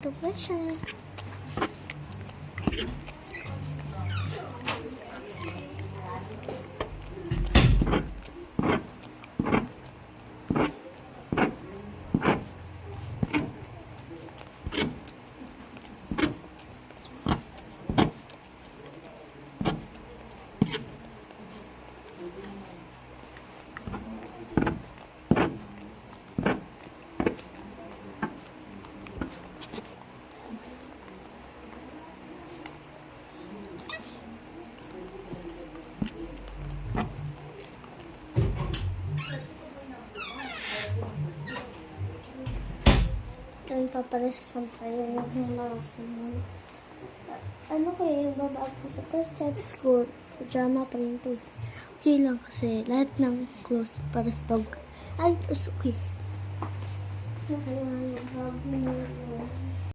Ito pa siya. Yan papalasan pa yun yung mga sinunod. Ano kaya yung baba ko sa first step school? Pajama pa rin po. Okay lang kasi lahat ng clothes para sa dog. Ay, it's okay. Kaya yung bago mo.